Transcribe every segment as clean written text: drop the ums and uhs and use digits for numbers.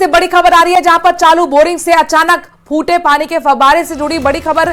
से बड़ी खबर आ रही है, जहां पर चालू बोरिंग से अचानक फूटे पानी के फव्वारे से जुड़ी बड़ी खबर।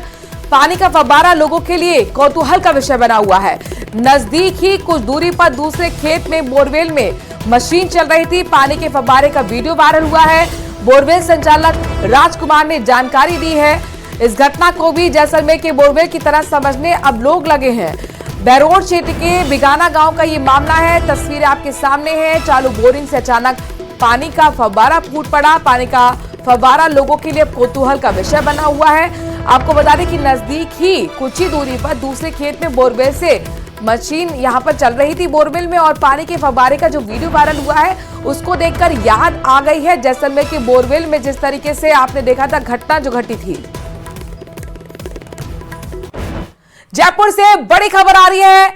पानी का फव्वारा लोगों के लिए कौतूहल का विषय बना हुआ है। नजदीक ही कुछ दूरी पर दूसरे खेत में बोरवेल में मशीन चल रही थी। पानी के फव्वारे का वीडियो वायरल हुआ है। बोरवेल संचालक राजकुमार ने जानकारी दी है। इस घटना को भी जैसलमेर के बोरवेल की तरह समझने अब लोग लगे हैं। बैरोड क्षेत्र के बिगाना गांव का ये मामला है। तस्वीरें आपके सामने है। चालू बोरिंग से अचानक पानी का फव्वारा फूट पड़ा। पानी का फव्वारा लोगों के लिए कौतूहल का विषय बना हुआ है। आपको बता दें कि नजदीक ही कुछ ही दूरी पर दूसरे खेत में बोरवेल से मशीन यहां पर चल रही थी बोरवेल में, और पानी के फव्वारे का जो वीडियो वायरल हुआ है उसको देखकर याद आ गई है जैसलमेर के बोरवेल में जिस तरीके से आपने देखा था घटना जो घटी थी। जयपुर से बड़ी खबर आ रही है।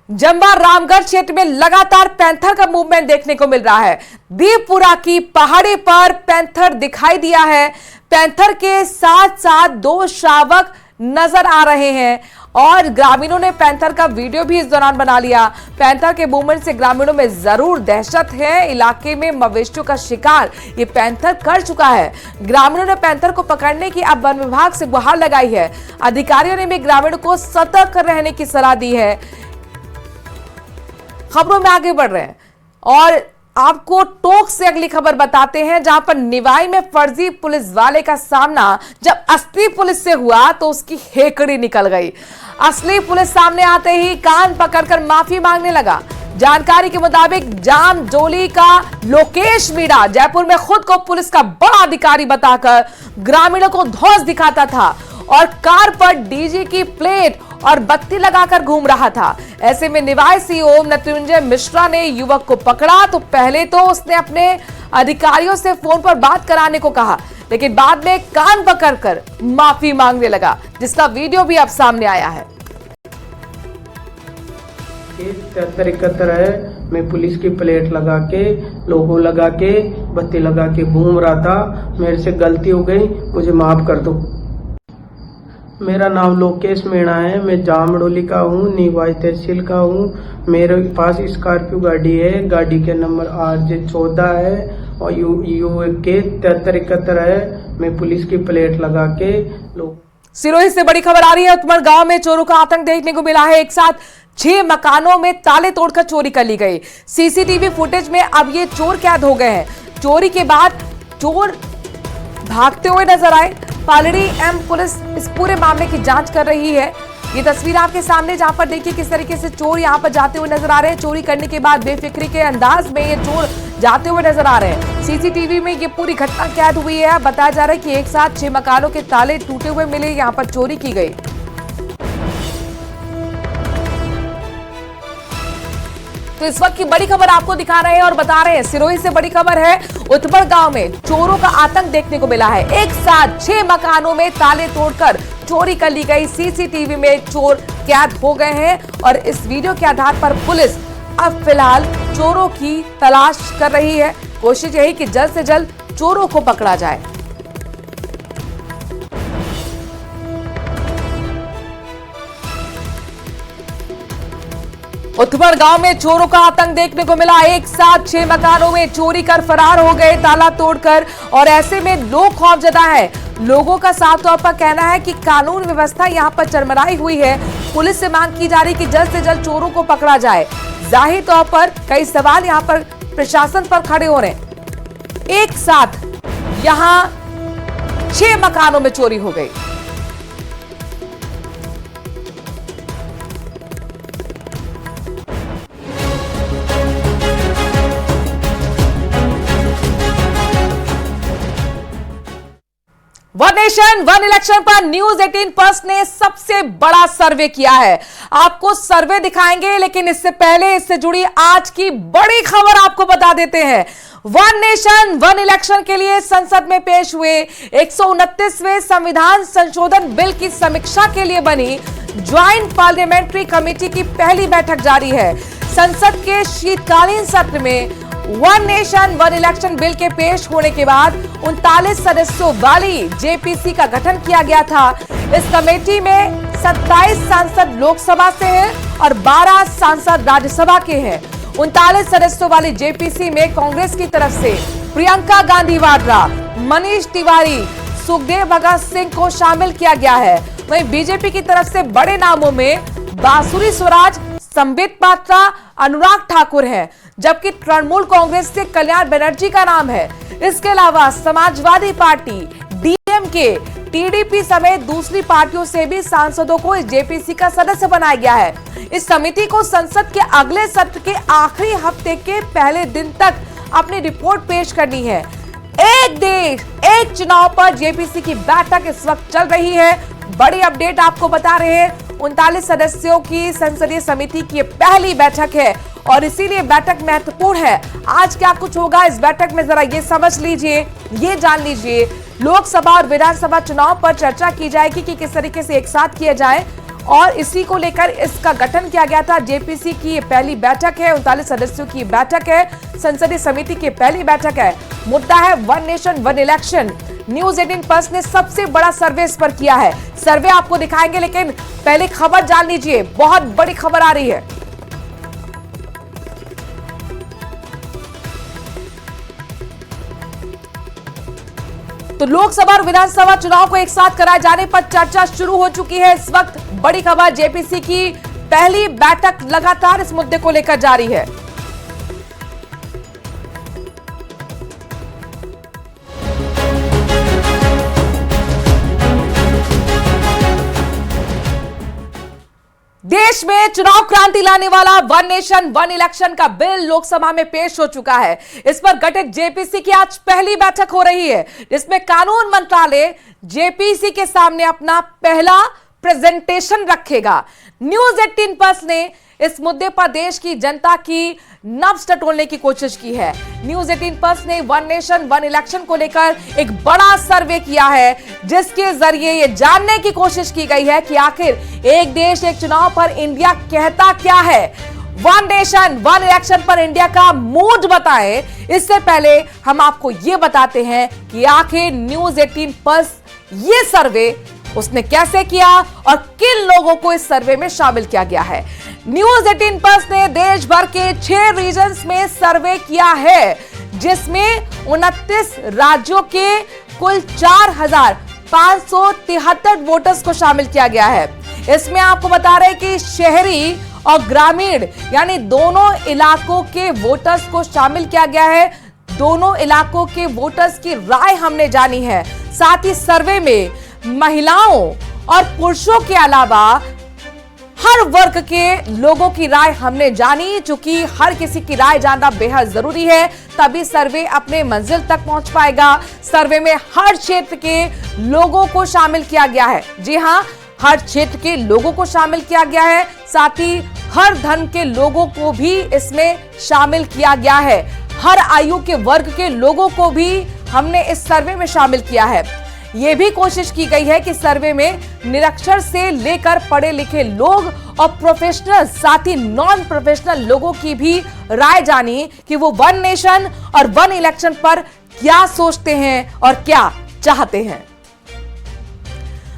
जंबा रामगढ़ क्षेत्र में लगातार पैंथर का मूवमेंट देखने को मिल रहा है। दीपपुरा की पहाड़ी पर पैंथर दिखाई दिया है। पैंथर के साथ साथ दो शावक नजर आ रहे हैं और ग्रामीणों ने पैंथर का वीडियो भी इस दौरान बना लिया। पैंथर के मूवमेंट से ग्रामीणों में जरूर दहशत है। इलाके में मवेशियों का शिकार ये पैंथर कर चुका है। ग्रामीणों ने पैंथर को पकड़ने की अब वन विभाग से गुहार लगाई है। अधिकारियों ने भी ग्रामीणों को सतर्क रहने की सलाह दी है। खबरों में आगे बढ़ रहे हैं और आपको टोक से अगली खबर बताते हैं, जहां पर निवाई में फर्जी पुलिस वाले का सामना जब असली पुलिस से हुआ तो उसकी हेकड़ी निकल गई। असली पुलिस सामने आते ही कान पकड़कर माफी मांगने लगा। जानकारी के मुताबिक जाम जोली का लोकेश मीणा जयपुर में खुद को पुलिस का बड़ा अधिकारी बताकर ग्रामीणों को धौंस दिखाता था और कार पर डीजी की प्लेट और बत्ती लगाकर घूम रहा था। ऐसे में निवाई सीओ मृत्युंजय मिश्रा ने युवक को पकड़ा तो पहले तो उसने अपने अधिकारियों से फोन पर बात कराने को कहा, लेकिन बाद में कान पकड़कर माफी मांगने लगा, जिसका वीडियो भी अब सामने आया है। 73-71 है। मैं पुलिस की प्लेट लगा के, लोगो लगा के, बत्ती लगा के घूम रहा था। मेरे से गलती हो गई, मुझे माफ कर दो। मेरा नाम लोकेश मीणा है। मैं जामडोली का हूँ, निवाई तहसील का हूँ। मेरे पास स्कॉर्पियो गाड़ी है। गाड़ी के नंबर RJ14 है और UK 73-71 है। मैं पुलिस की प्लेट लगा के सिरोही से बड़ी खबर आ रही है। उत्मर गांव में चोरों का आतंक देखने को मिला है। एक साथ 6 मकानों में ताले तोड़कर चोरी कर ली गई। सीसीटीवी फुटेज में अब ये चोर कैद हो गए हैं। चोरी के बाद चोर भागते हुए नजर आए। पालड़ी एम पुलिस इस पूरे मामले की जांच कर रही है। ये तस्वीर आपके सामने, जहां पर देखिए किस तरीके से चोर यहां पर जाते हुए नजर आ रहे हैं। चोरी करने के बाद बेफिक्री के अंदाज में ये चोर जाते हुए नजर आ रहे हैं। सीसीटीवी में ये पूरी घटना कैद हुई है। बताया जा रहा है कि एक साथ 6 मकानों के ताले टूटे हुए मिले, यहां पर चोरी की गई। तो इस वक्त की बड़ी खबर आपको दिखा रहे हैं और बता रहे हैं। सिरोही से बड़ी खबर है। उत्मर गांव में चोरों का आतंक देखने को मिला है। एक साथ 6 मकानों में ताले तोड़कर चोरी कर ली गई। सीसीटीवी में चोर कैद हो गए हैं और इस वीडियो के आधार पर पुलिस अब फिलहाल चोरों की तलाश कर रही है। कोशिश यही कि जल्द से जल्द चोरों को पकड़ा जाए। उत्मर गांव में चोरों का आतंक देखने को मिला। एक साथ 6 मकानों में चोरी कर फरार हो गए ताला तोड़कर, और ऐसे में लोग खौफजदा है। लोगों का साफ तौर पर कहना है कि कानून व्यवस्था यहां पर चरमराई हुई है। पुलिस से मांग की जा रही कि जल्द से जल्द चोरों को पकड़ा जाए। जाहिर तौर पर कई सवाल यहां पर प्रशासन पर खड़े हो रहे हैं। एक साथ यहां 6 मकानों में चोरी हो गई। वन नेशन वन इलेक्शन पर न्यूज 18 प्लस ने सबसे बड़ा सर्वे किया है। आपको सर्वे दिखाएंगे, लेकिन इससे पहले इससे जुड़ी आज की बड़ी खबर आपको बता देते हैं। वन नेशन वन इलेक्शन के लिए संसद में पेश हुए 129वें संविधान संशोधन बिल की समीक्षा के लिए बनी ज्वाइंट पार्लियामेंट्री कमेटी की पहली बैठक जारी है। संसद के शीतकालीन सत्र में one nation one election bill के पेश होने के बाद 39 सदस्यों वाली जेपीसी का गठन किया गया था। इस कमेटी में 27 सांसद लोकसभा से हैं और 12 सांसद राज्यसभा के हैं। 39 सदस्यों वाली जेपीसी में कांग्रेस की तरफ से प्रियंका गांधी वाड्रा, मनीष तिवारी, सुखदेव भगत सिंह को शामिल किया गया है। वहीं बीजेपी की तरफ से बड़े नामों में बांसुरी स्वराज, संबित पात्रा, अनुराग ठाकुर है, जबकि तृणमूल कांग्रेस से कल्याण बनर्जी का नाम है। इसके अलावा समाजवादी पार्टी, डीएमके, टीडीपी समेत दूसरी पार्टियों से भी सांसदों को इस जेपीसी का सदस्य बनाया गया है। इस समिति को संसद के अगले सत्र के आखिरी हफ्ते के पहले दिन तक अपनी रिपोर्ट पेश करनी है। एक देश एक चुनाव पर जेपीसी की बैठक इस वक्त चल रही है। बड़ी अपडेट आपको बता रहे हैं। 39 सदस्यों की संसदीय समिति की पहली बैठक है और इसीलिए बैठक महत्वपूर्ण है। आज क्या कुछ होगा इस बैठक में, जरा ये समझ लीजिए, ये जान लीजिए। लोकसभा और विधानसभा चुनाव पर चर्चा की जाएगी कि किस तरीके से एक साथ किया जाए और इसी को लेकर इसका गठन किया गया था। जेपीसी की ये पहली बैठक है, 39 सदस्यों की बैठक है, संसदीय समिति की पहली बैठक है। मुद्दा है one nation one election. News 18 plus ने सबसे बड़ा सर्वे इस पर किया है। सर्वे आपको दिखाएंगे, लेकिन पहले खबर जान लीजिए, बहुत बड़ी खबर आ रही है। तो लोकसभा और विधानसभा चुनाव को एक साथ कराए जाने पर चर्चा शुरू हो चुकी है। इस वक्त बड़ी खबर, जेपीसी की पहली बैठक लगातार इस मुद्दे को लेकर जारी है। देश में चुनाव क्रांति लाने वाला वन नेशन वन इलेक्शन का बिल लोकसभा में पेश हो चुका है। इस पर गठित जेपीसी की आज पहली बैठक हो रही है, जिसमें कानून मंत्रालय जेपीसी के सामने अपना पहला प्रेजेंटेशन रखेगा। न्यूज 18 प्लस ने इस मुद्दे पर देश की जनता की नब्ज टटोलने की कोशिश की है। न्यूज 18 प्लस ने वन नेशन वन इलेक्शन को लेकर एक बड़ा सर्वे किया है, जिसके जरिए ये जानने की कोशिश की गई है कि आखिर एक देश एक चुनाव पर इंडिया कहता क्या है। वन नेशन वन इलेक्शन पर इंडिया का मूड बताएं, इससे पहले हम आपको ये बताते हैं कि आखिर न्यूज 18 प्लस ये सर्वे उसने कैसे किया और किन लोगों को इस सर्वे में शामिल किया गया है। न्यूज 18 प्लस ने देश भर के 6 रीजन्स में सर्वे किया है, जिसमें 29 राज्यों के कुल 4,573 वोटर्स को शामिल किया गया है। इसमें आपको बता रहे हैं कि शहरी और ग्रामीण यानी दोनों इलाकों के वोटर्स को शामिल किया गया है। दोनों इलाकों के वोटर्स की राय हमने जानी है। साथ ही सर्वे में महिलाओं और पुरुषों के अलावा हर वर्ग के लोगों की राय हमने जानी, चूंकि हर किसी की राय जानना बेहद जरूरी है, तभी सर्वे अपने मंजिल तक पहुंच पाएगा। सर्वे में हर क्षेत्र के लोगों को शामिल किया गया है। जी हां, हर क्षेत्र के लोगों को शामिल किया गया है। साथ ही हर धर्म के लोगों को भी इसमें शामिल किया गया है। हर आयु के वर्ग के लोगों को भी हमने इस सर्वे में शामिल किया है। यह भी कोशिश की गई है कि सर्वे में निरक्षर से लेकर पढ़े लिखे लोग और प्रोफेशनल, साथ ही नॉन प्रोफेशनल लोगों की भी राय जानी कि वो वन नेशन और वन इलेक्शन पर क्या सोचते हैं और क्या चाहते हैं।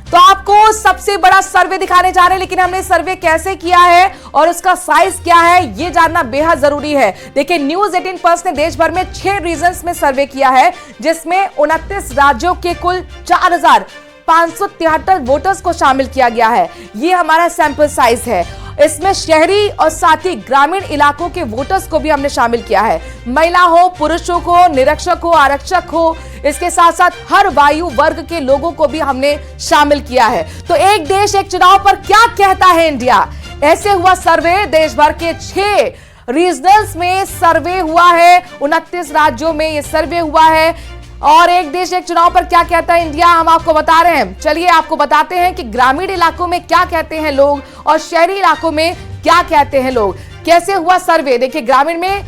तो आपको सबसे बड़ा सर्वे दिखाने जा रहे हैं, लेकिन हमने सर्वे कैसे किया है और उसका साइज क्या है ये जानना बेहद जरूरी है। देखिए, न्यूज 18 प्लस ने देश भर में 6 रीजन्स में सर्वे किया है, जिसमें 29 राज्यों के कुल 4,573 वोटर्स को शामिल किया गया है। ये हमारा सैंपल साइज है। इसमें शहरी और साथ ही ग्रामीण इलाकों के वोटर्स को भी हमने शामिल किया है। महिला हो, पुरुषों को, निरक्षक हो, आरक्षक हो, इसके साथ साथ हर वायु वर्ग के लोगों को भी हमने शामिल किया है। तो एक देश एक चुनाव पर क्या कहता है इंडिया, ऐसे हुआ सर्वे। देश भर के 6 रीजनल्स में सर्वे हुआ है, 29 राज्यों में यह सर्वे हुआ है। और एक देश एक चुनाव पर क्या कहता है इंडिया, हम आपको बता रहे हैं। चलिए आपको बताते हैं कि ग्रामीण इलाकों में क्या कहते हैं लोग और शहरी इलाकों में क्या कहते हैं लोग। कैसे हुआ सर्वे, देखिए, ग्रामीण में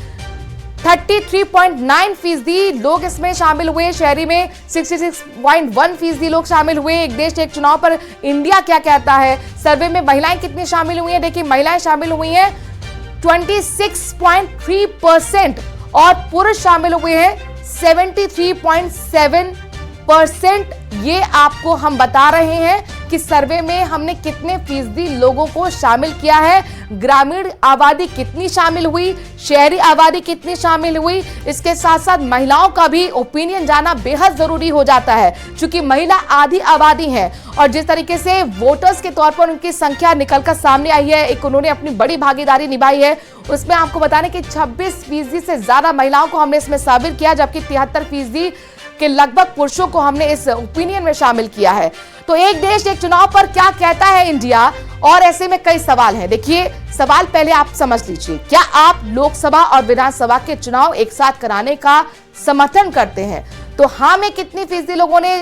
33.9% लोग इसमें शामिल हुए, शहरी में 66.1% लोग शामिल हुए। एक देश एक चुनाव पर इंडिया क्या कहता है। सर्वे में महिलाएं कितनी शामिल हुई हैं, देखिए, महिलाएं शामिल हुई हैं 26.3% और पुरुष शामिल हुए हैं 73.7%। ये आपको हम बता रहे हैं कि सर्वे में हमने कितने फीसदी लोगों को शामिल किया है, ग्रामीण आबादी कितनी शामिल हुई, शहरी आबादी कितनी शामिल हुई। इसके साथ साथ महिलाओं का भी ओपिनियन जाना बेहद जरूरी हो जाता है, क्योंकि महिला आधी आबादी है और जिस तरीके से वोटर्स के तौर पर उनकी संख्या निकलकर सामने आई है, एक उन्होंने अपनी बड़ी भागीदारी निभाई है। उसमें आपको बताने कि 26% से ज्यादा महिलाओं को हमने इसमें शामिल किया, जबकि 73% के लगभग पुरुषों को हमने इस ओपिनियन में शामिल किया है। तो एक देश एक चुनाव पर क्या कहता है इंडिया, और ऐसे में कई सवाल हैं। देखिए, सवाल पहले आप समझ लीजिए, क्या आप लोकसभा और विधानसभा के चुनाव एक साथ कराने का समर्थन करते हैं? तो हाँ में कितनी फीसदी लोगों ने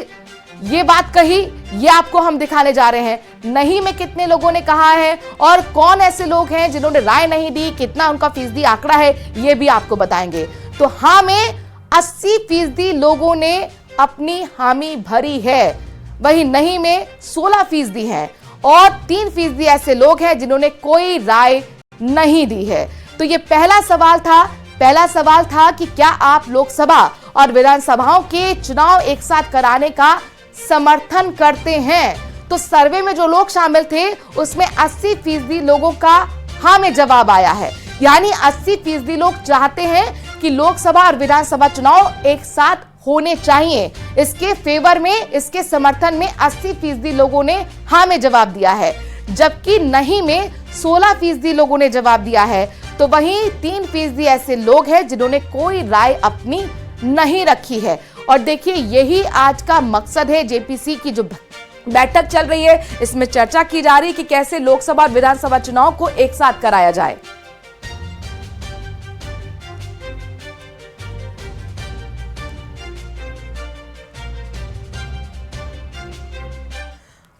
ये बात कही, ये आपको हम दिखाने जा रहे हैं। नहीं में कितने लोगों ने कहा है, और कौन ऐसे लोग हैं जिन्होंने राय नहीं दी, कितना उनका फीसदी आंकड़ा है, ये भी आपको बताएंगे। तो हाँ में 80% लोगों ने अपनी हामी भरी है, वही नहीं में 16% हैं, और 3% ऐसे लोग हैं जिन्होंने कोई राय नहीं दी है। तो ये पहला सवाल था कि क्या आप लोकसभा और विधानसभाओं के चुनाव एक साथ कराने का समर्थन करते हैं? तो सर्वे में जो लोग शामिल थे उसमें 80% लोगों का हाँ में जवाब आया है, यानी 80% लोग चाहते हैं कि लोकसभा और विधानसभा चुनाव एक साथ होने चाहिए। इसके फेवर में, इसके समर्थन में 80% लोगों ने हाँ में जवाब दिया है, जबकि नहीं में 16% लोगों ने जवाब दिया है। तो वहीं 3% ऐसे लोग हैं जिन्होंने कोई राय अपनी नहीं रखी है। और देखिए, यही आज का मकसद है। जेपीसी की जो बैठक चल रही है, इसमें चर्चा की जा रही है कि कैसे लोकसभा और विधानसभा चुनाव को एक साथ कराया जाए।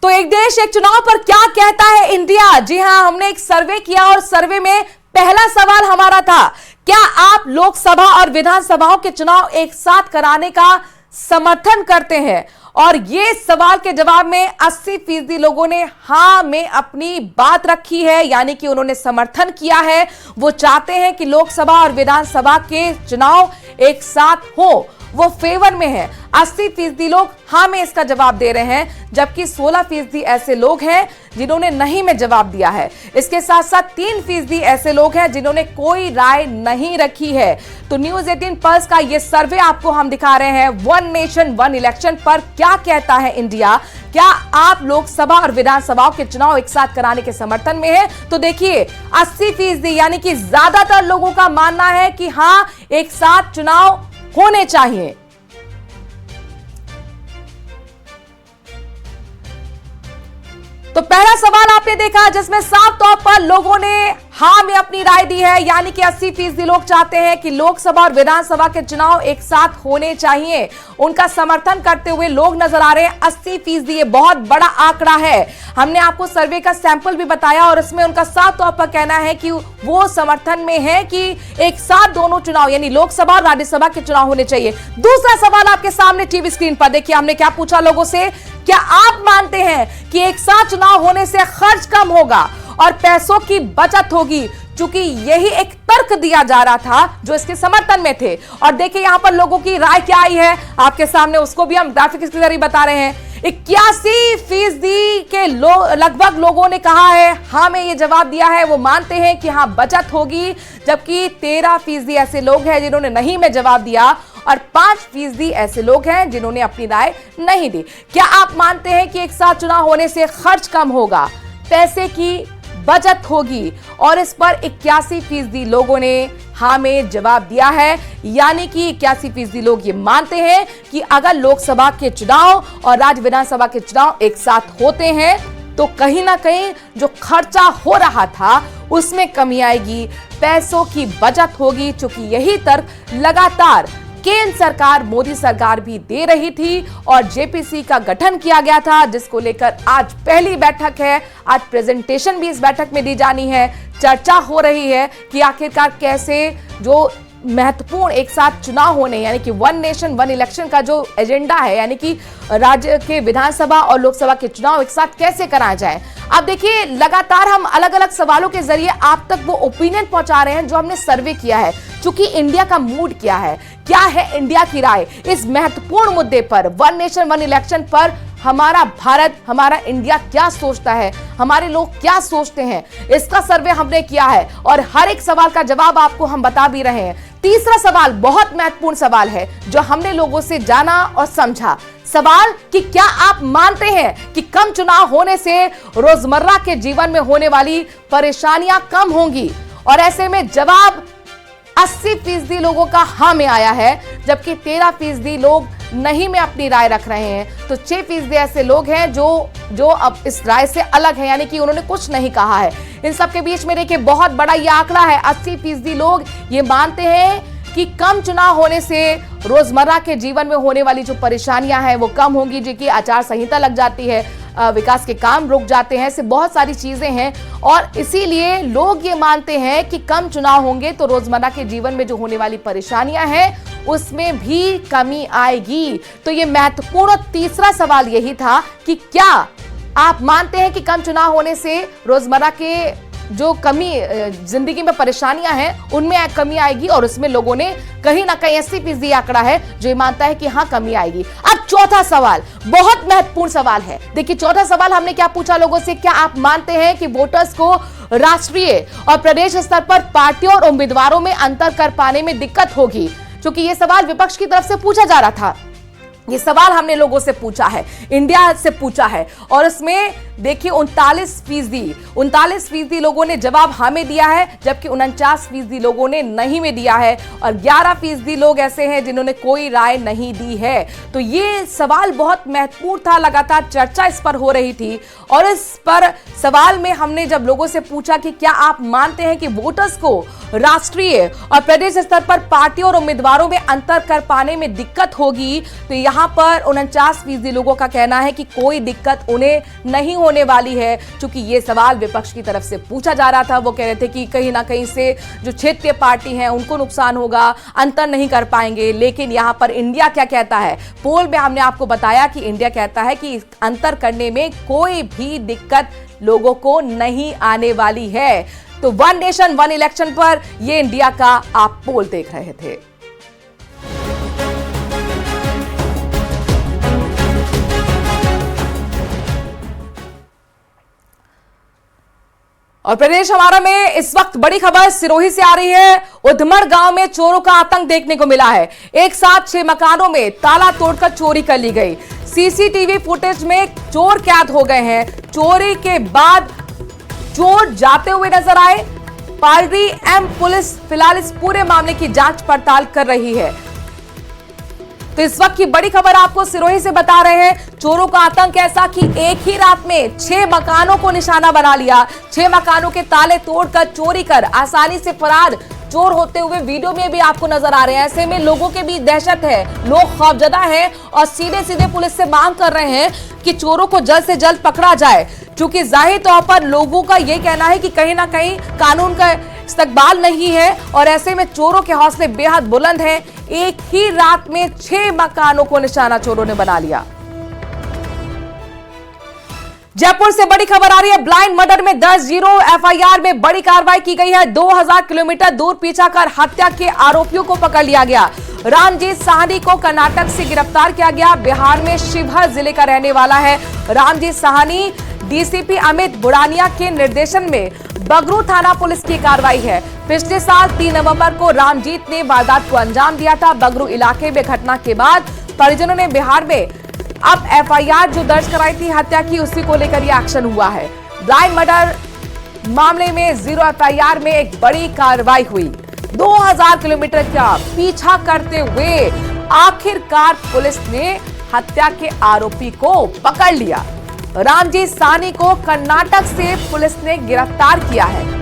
तो एक देश एक चुनाव पर क्या कहता है इंडिया? जी हां, हमने एक सर्वे किया और सर्वे में पहला सवाल हमारा था, क्या आप लोकसभा और विधानसभाओं के चुनाव एक साथ कराने का समर्थन करते हैं? और ये सवाल के जवाब में 80% लोगों ने हाँ में अपनी बात रखी है, यानी कि उन्होंने समर्थन किया है। वो चाहते हैं कि लोकसभा और विधानसभा के चुनाव एक साथ हो, वो फेवर में है। 80% लोग हाँ में इसका जवाब दे रहे हैं, जबकि 16% ऐसे लोग हैं जिन्होंने नहीं में जवाब दिया है। इसके साथ साथ 3% ऐसे लोग हैं जिन्होंने कोई राय नहीं रखी है। तो न्यूज़ 18 पल्स का ये सर्वे आपको हम दिखा रहे हैं, वन नेशन वन इलेक्शन पर क्या कहता है इंडिया। क्या आप लोकसभा और विधानसभाओं के चुनाव एक साथ कराने के समर्थन में है? तो देखिए, 80% यानी कि ज्यादातर लोगों का मानना है कि हाँ, एक साथ चुनाव होने चाहिए। तो पहला सवाल आपने देखा जिसमें साफ तौर पर लोगों ने हाँ में अपनी राय दी है, यानी कि 80% लोग चाहते हैं कि लोकसभा और विधानसभा के चुनाव एक साथ होने चाहिए। उनका समर्थन करते हुए लोग नजर आ रहे हैं 80%। ये बहुत बड़ा आंकड़ा है। हमने आपको सर्वे का सैंपल भी बताया और इसमें उनका साफ तौर पर कहना है कि वो समर्थन में है कि एक साथ दोनों चुनाव यानी लोकसभा और राज्यसभा के चुनाव होने चाहिए। दूसरा सवाल आपके सामने टीवी स्क्रीन पर देखिए, हमने क्या पूछा लोगों से, क्या आप मानते हैं कि एक साथ चुनाव होने से खर्च कम होगा और पैसों की बचत होगी? चूंकि यही एक तर्क दिया जा रहा था जो इसके समर्थन में थे। और देखिए यहां पर लोगों की राय क्या आई है आपके सामने, उसको भी हम ग्राफिक्स के जरिए बता रहे हैं। 81% के लगभग लोगों ने कहा है, हाँ में ये जवाब दिया है, वो मानते हैं कि हाँ बचत होगी, जबकि 13% ऐसे लोग हैं जिन्होंने नहीं में जवाब दिया और 5% ऐसे लोग हैं जिन्होंने अपनी राय नहीं दी। क्या आप मानते हैं कि एक साथ चुनाव होने से खर्च कम होगा, पैसे की बचत होगी? और इस पर 81% लोगों ने हाँ में जवाब दिया है, यानी कि 81% लोग ये मानते हैं कि अगर लोकसभा के चुनाव और राज्य विधानसभा के चुनाव एक साथ होते हैं तो कहीं ना कहीं जो खर्चा हो रहा था उसमें कमी आएगी, पैसों की बचत होगी। चूंकि यही तर्क लगातार केंद्र सरकार, मोदी सरकार भी दे रही थी और जेपीसी का गठन किया गया था, जिसको लेकर आज पहली बैठक है। आज प्रेजेंटेशन भी इस बैठक में दी जानी है। चर्चा हो रही है कि आखिरकार कैसे जो महत्वपूर्ण एक साथ चुनाव होने यानी कि वन नेशन वन इलेक्शन का जो एजेंडा है, यानी कि राज्य के विधानसभा और लोकसभा के चुनाव एक साथ कैसे कराया जाए। अब देखिए, लगातार हम अलग अलग सवालों के जरिए आप तक वो ओपिनियन पहुंचा रहे हैं जो हमने सर्वे किया है। चूंकि इंडिया का मूड क्या है इंडिया की राय इस महत्वपूर्ण मुद्दे पर, वन नेशन वन इलेक्शन पर हमारा भारत, हमारा इंडिया क्या सोचता है, हमारे लोग क्या सोचते हैं, इसका सर्वे हमने किया है और हर एक सवाल का जवाब आपको हम बता भी रहे हैं। तीसरा सवाल बहुत महत्वपूर्ण सवाल है जो हमने लोगों से जाना और समझा। सवाल कि क्या आप मानते हैं कि कम चुनाव होने से रोजमर्रा के जीवन में होने वाली परेशानियां कम होंगी? और ऐसे में जवाब 80% लोगों का हाँ में आया है, जबकि 13% लोग नहीं में अपनी राय रख रहे हैं। तो 6% ऐसे लोग हैं जो अब इस राय से अलग हैं, यानी कि उन्होंने कुछ नहीं कहा है। इन सब के बीच में देखिए बहुत बड़ा ये आंकड़ा है, 80% लोग ये मानते हैं कि कम चुनाव होने से रोजमर्रा के जीवन में होने वाली जो परेशानियां हैं वो कम होंगी, जो कि आचार संहिता लग जाती है, विकास के काम रुक जाते हैं, ऐसे बहुत सारी चीजें हैं। और इसीलिए लोग ये मानते हैं कि कम चुनाव होंगे तो रोजमर्रा के जीवन में जो होने वाली परेशानियां हैं उसमें भी कमी आएगी। तो ये महत्वपूर्ण तीसरा सवाल यही था कि क्या आप मानते हैं कि कम चुनाव होने से रोजमर्रा के जो कमी जिंदगी में परेशानियां हैं उनमें कमी आएगी? और उसमें लोगों ने कहीं ना कहीं 80% आंकड़ा है जो ये मानता है कि हाँ कमी आएगी। अब चौथा सवाल बहुत महत्वपूर्ण सवाल है। देखिए चौथा सवाल हमने क्या पूछा लोगों से, क्या आप मानते हैं कि वोटर्स को राष्ट्रीय और प्रदेश स्तर पर पार्टियों और उम्मीदवारों में अंतर कर पाने में दिक्कत होगी? क्योंकि ये सवाल विपक्ष की तरफ से पूछा जा रहा था। ये सवाल हमने लोगों से पूछा है, इंडिया से पूछा है, और उसमें देखिए 39% लोगों ने जवाब हाँ में दिया है, जबकि 49% लोगों ने नहीं में दिया है, और 11% लोग ऐसे हैं जिन्होंने कोई राय नहीं दी है। तो ये सवाल बहुत महत्वपूर्ण था, लगातार चर्चा इस पर हो रही थी। और इस पर सवाल में हमने जब लोगों से पूछा कि क्या आप मानते हैं कि वोटर्स को राष्ट्रीय और प्रदेश स्तर पर पार्टियों और उम्मीदवारों में अंतर कर पाने में दिक्कत होगी, तो यहां पर 49% लोगों का कहना है कि कोई दिक्कत उन्हें नहीं होने वाली है। क्योंकि ये सवाल विपक्ष की तरफ से पूछा जा रहा था, वो कह रहे थे कि कहीं ना कहीं से जो क्षेत्रीय पार्टी हैं उनको नुकसान होगा, अंतर नहीं कर पाएंगे। लेकिन यहां पर इंडिया क्या कहता है, पोल में हमने आपको बताया कि इंडिया कहता है कि अंतर करने में कोई भी दिक्कत लोगों को नहीं आने वाली है। तो वन नेशन वन इलेक्शन पर ये इंडिया का आप पोल देख रहे थे। और प्रदेश हमारा में इस वक्त बड़ी खबर सिरोही से आ रही है। उधमड़ गांव में चोरों का आतंक देखने को मिला है। एक साथ 6 मकानों में ताला तोड़कर चोरी कर ली गई। सीसीटीवी फुटेज में चोर कैद हो गए हैं। चोरी के बाद चोर जाते हुए नजर आए। पालरी एम पुलिस फिलहाल इस पूरे मामले की जांच पड़ताल कर रही है। तो इस वक्त की बड़ी खबर आपको सिरोही से बता रहे हैं। चोरों का आतंक ऐसा कि एक ही रात में 6 मकानों को निशाना बना लिया। 6 मकानों के ताले तोड़कर चोरी कर आसानी से फरार चोर होते हुए वीडियो में भी आपको नजर आ रहे हैं। ऐसे में लोगों के बीच दहशत है, लोग खौफजदा हैं और सीधे पुलिस से मांग कर रहे हैं कि चोरों को जल्द से जल्द पकड़ा जाए। क्योंकि जाहिर तौर पर लोगों का यह कहना है कि कहीं ना कहीं कानून का इस्तकबाल नहीं है और ऐसे में चोरों के हौसले बेहद बुलंद हैं। एक ही रात में 6 मकानों को निशाना चोरों ने बना लिया। जयपुर से बड़ी खबर आ रही है। ब्लाइंड मर्डर में 10-0 एफआईआर में बड़ी कार्रवाई की गई है। 2000 किलोमीटर दूर पीछा कर हत्या के आरोपियों को पकड़ लिया गया। रामजीत साहनी को कर्नाटक से गिरफ्तार किया गया। बिहार में शिवहर जिले का रहने वाला है रामजीत साहनी। डीसीपी अमित बुरानिया के निर्देशन में बगरू थाना पुलिस की कार्रवाई है। पिछले साल 3 नवंबर को रामजीत ने वारदात को अंजाम दिया था। बगरू इलाके में घटना के बाद परिजनों ने बिहार में अब एफआईआर जो दर्ज कराई थी हत्या की, उसी को लेकर यह एक्शन हुआ है। ब्लाइंड मर्डर मामले में 0 एफआईआर में एक बड़ी कार्रवाई हुई। 2000 किलोमीटर का पीछा करते हुए आखिरकार पुलिस ने हत्या के आरोपी को पकड़ लिया। रामजीत साहनी को कर्नाटक से पुलिस ने गिरफ्तार किया है।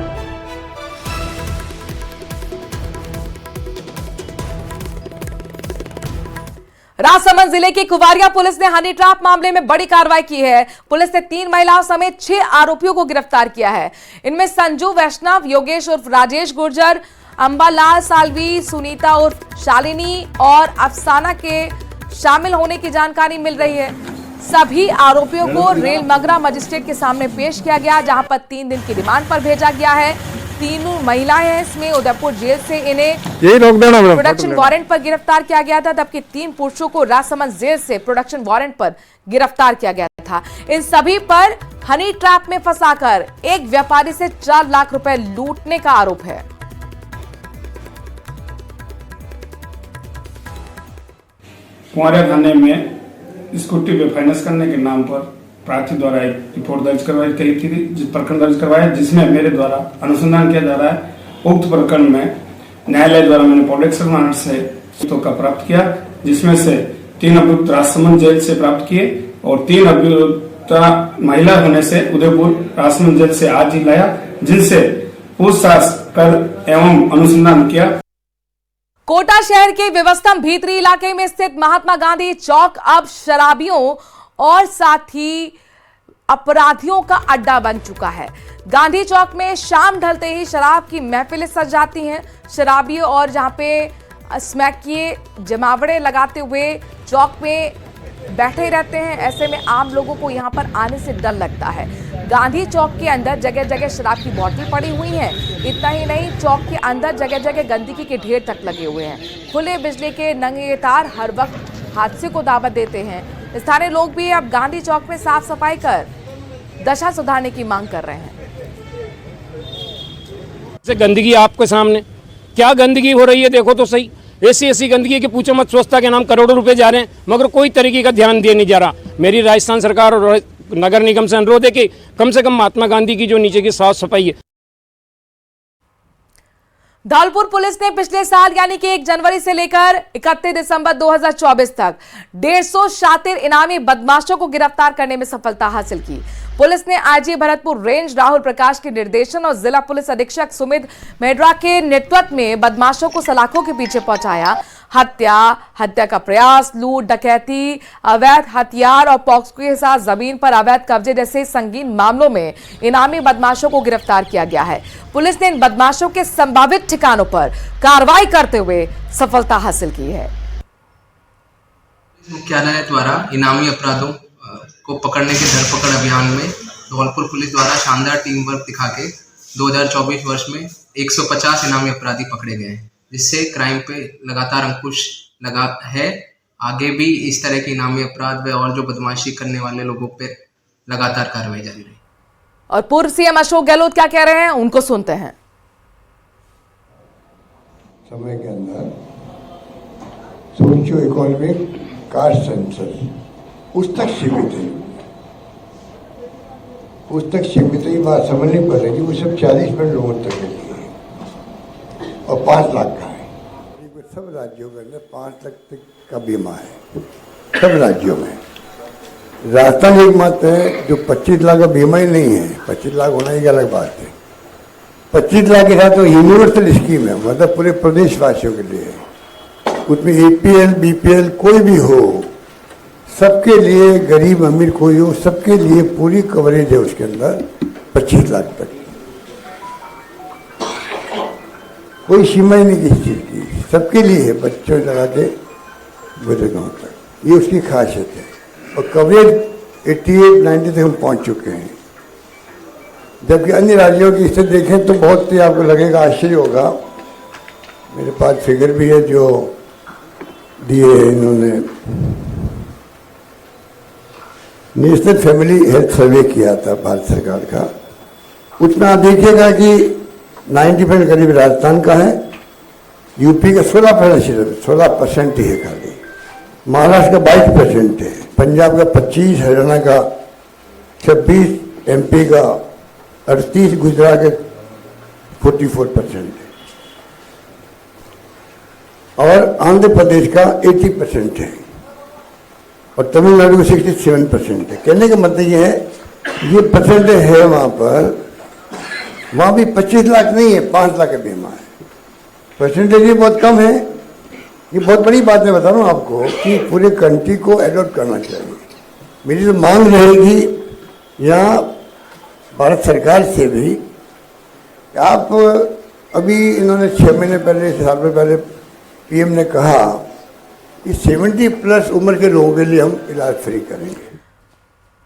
राजसमंद जिले की कुवारिया पुलिस ने हनी ट्रैप मामले में बड़ी कार्रवाई की है। पुलिस ने 3 महिलाओं समेत 6 आरोपियों को गिरफ्तार किया है। इनमें संजू वैष्णव, योगेश उर्फ राजेश गुर्जर, अंबालाल सालवी, सुनीता उर्फ शालिनी और अफसाना के शामिल होने की जानकारी मिल रही है। सभी आरोपियों को रेल मगरा मजिस्ट्रेट के सामने पेश किया गया, जहां पर 3 दिन की रिमांड पर भेजा गया है। तीनों महिलाएं हैं इसमें। उदयपुर जेल से इन्हें यही रोक देना मैडम। प्रोडक्शन वारंट पर गिरफ्तार किया गया था, जबकि 3 पुरुषों को राजसमंद जेल से प्रोडक्शन वारंट पर गिरफ्तार किया गया था। इन सभी पर हनी ट्रैप में फंसाकर एक व्यापारी से 4 लाख रुपए लूटने का आरोप है। कुंवारिया थाने में स्कूटी पे फाइनेंस करने के नाम पर प्रार्थी द्वारा एक रिपोर्ट दर्ज करवाई गई थी, जिस प्रकरण दर्ज करवाया, जिसमें मेरे द्वारा अनुसंधान किया जा रहा है। उक्त प्रकरण में न्यायालय द्वारा मैंने प्रोडक्शन वारंट से तो का प्राप्त किया, जिसमें से 3 अभियुक्त राजसमंद जेल से प्राप्त किए और 3 अभियुक्त महिला होने से उदयपुर राजसमंद जेल से आज ही लाया, जिनसे पूछताछ कर एवं अनुसंधान किया। कोटा शहर के व्यवस्थम भीतरी इलाके में स्थित महात्मा गांधी चौक अब शराबियों और साथ ही अपराधियों का अड्डा बन चुका है। गांधी चौक में शाम ढलते ही शराब की महफिलें सज जाती हैं। शराबियों और जहां पे स्मैकिए जमावड़े लगाते हुए चौक में बैठे रहते हैं। ऐसे में आम लोगों को यहां पर आने से डर लगता है। गांधी चौक के अंदर जगह जगह शराब की बोतल पड़ी हुई हैं। इतना ही नहीं, चौक के अंदर जगह जगह गंदगी के ढेर तक लगे हुए हैं। खुले बिजली के नंगे तार हर वक्त हादसे को दावत देते हैं। स्थानीय लोग भी अब गांधी चौक में साफ सफाई कर दशा सुधारने की मांग कर रहे हैं। गंदगी आपके सामने क्या गंदगी हो रही है, देखो तो सही। ऐसी गंदगी की पूछो मत। स्वच्छता के नाम करोड़ों रुपए जा रहे हैं, मगर कोई तरीके का ध्यान दिया नहीं जा रहा। मेरी राजस्थान सरकार और नगर निगम से अनुरोध है कि कम से कम महात्मा गांधी की जो नीचे की साफ सफाई है। धौलपुर पुलिस ने पिछले साल यानी कि 1 जनवरी से लेकर 31 दिसंबर 2024 तक 150 शातिर इनामी बदमाशों को गिरफ्तार करने में सफलता हासिल की। पुलिस ने आईजी भरतपुर रेंज राहुल प्रकाश के निर्देशन और जिला पुलिस अधीक्षक सुमित मेड्रा के नेतृत्व में बदमाशों को सलाखों के पीछे पहुंचाया। हत्या का प्रयास, लूट, डकैती, अवैध हथियार और पॉक्सो के साथ जमीन पर अवैध कब्जे जैसे संगीन मामलों में इनामी बदमाशों को गिरफ्तार किया गया है। पुलिस ने इन बदमाशों के संभावित ठिकानों पर कार्रवाई करते हुए सफलता हासिल की है। मुख्यालय द्वारा इनामी अपराधों को पकड़ने के धरपकड़ अभियान में धौलपुर पुलिस द्वारा शानदार टीम वर्क दिखा के 2024 वर्ष में 150 इनामी अपराधी पकड़े गए हैं, जिससे क्राइम पे लगातार अंकुश लगा है। आगे भी इस तरह के इनामी अपराध व और जो बदमाशी करने वाले लोगों पे लगातार कार्रवाई जारी रही। और पूर्व सीएम अशोक गहलोत क्या कह रहे हैं, उनको सुनते हैं। समय के अंदर सोशियो इकोनॉमिक कास्ट सेंसस उस तक सीमित है, उस तक सीमित है। बात समझनी पड़ेगी। वो सब 40% लोगों तक के लिए है और 5 लाख का है। सब राज्यों के अंदर 5 लाख तक का बीमा है, सब राज्यों में। राजस्थान एकमात्र है जो 25 लाख का बीमा ही नहीं है। 25 लाख होना एक अलग बात है। 25 लाख के साथ तो यूनिवर्सल स्कीम है, मतलब पूरे प्रदेशवासियों के लिए। उसमें APL BPL कोई भी हो, सबके लिए, गरीब अमीर कोई हो, सबके लिए पूरी कवरेज है उसके अंदर 25 लाख तक। कोई सीमा ही नहीं किसी चीज़ की, सबके लिए है, बच्चों से लगा के बुजुर्गों तक। ये उसकी खासियत है। और कवरेज 88-90 तक हम पहुंच चुके हैं। जबकि अन्य राज्यों की स्थिति देखें तो बहुत ही आपको लगेगा, आश्चर्य होगा। मेरे पास फिगर भी है जो दिए इन्होंने। नेशनल फैमिली हेल्थ सर्वे किया था भारत सरकार का। उसमें आप देखिएगा कि 90% करीब राजस्थान का है, यूपी का 16% ही है खाली, महाराष्ट्र का 22% है, पंजाब का 25%, हरियाणा का 26%, MP का 38%, गुजरात का 44% है और आंध्र प्रदेश का 80% है और तमिलनाडु का 67% है। कहने का मतलब ये है, ये परसेंटेज है वहाँ पर। वहाँ भी 25 लाख नहीं है, 5 लाख का बीमा है। परसेंटेज ये बहुत कम है। ये बहुत बड़ी बात मैं बता रहा हूँ आपको कि पूरे कंट्री को एडॉप्ट करना चाहिए। मेरी तो मांग रहेगी यहाँ भारत सरकार से भी। आप अभी इन्होंने 6 महीने पहले, 7 साल पहले PM ने कहा कि 70+ उम्र के लोगों के लिए हम इलाज फ्री करेंगे।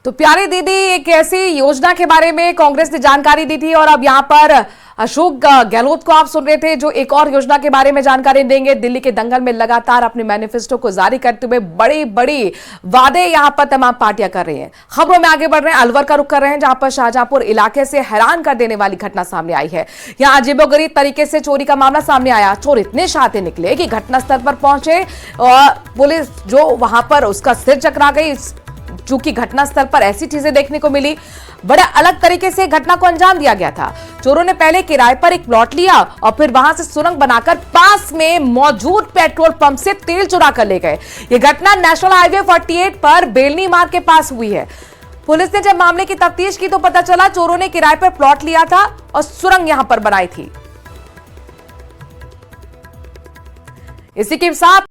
तो प्यारी दीदी, एक ऐसी योजना के बारे में कांग्रेस ने जानकारी दी थी और अब यहाँ पर अशोक गहलोत को आप सुन रहे थे, जो एक और योजना के बारे में जानकारी देंगे। दिल्ली के दंगल में लगातार अपने मैनिफेस्टो को जारी करते हुए बड़ी बड़ी वादे यहां पर तमाम पार्टियां कर रही हैं। खबरों में आगे बढ़ रहे हैं, अलवर का रुख कर रहे हैं, जहां पर शाहजहांपुर इलाके से हैरान कर देने वाली घटना सामने आई है। यहां अजीबोगरीब तरीके से चोरी का मामला सामने आया। चोर इतने शातिर निकले कि घटनास्थल पर पहुंचे और पुलिस जो वहां पर उसका सिर चकरा गई। चूंकि घटनास्थल पर ऐसी चीजें देखने को मिली, बड़े अलग तरीके से घटना को अंजाम दिया गया था। चोरों ने पहले किराए पर एक प्लॉट लिया और फिर वहां से सुरंग बनाकर पास में मौजूद पेट्रोल पंप से तेल चुरा कर ले गए। यह घटना नेशनल हाईवे 48 पर बेलनी मार्ग के पास हुई है। पुलिस ने जब मामले की तफ्तीश की तो पता चला चोरों ने किराए पर प्लॉट लिया था और सुरंग यहां पर बनाई थी। इसी के साथ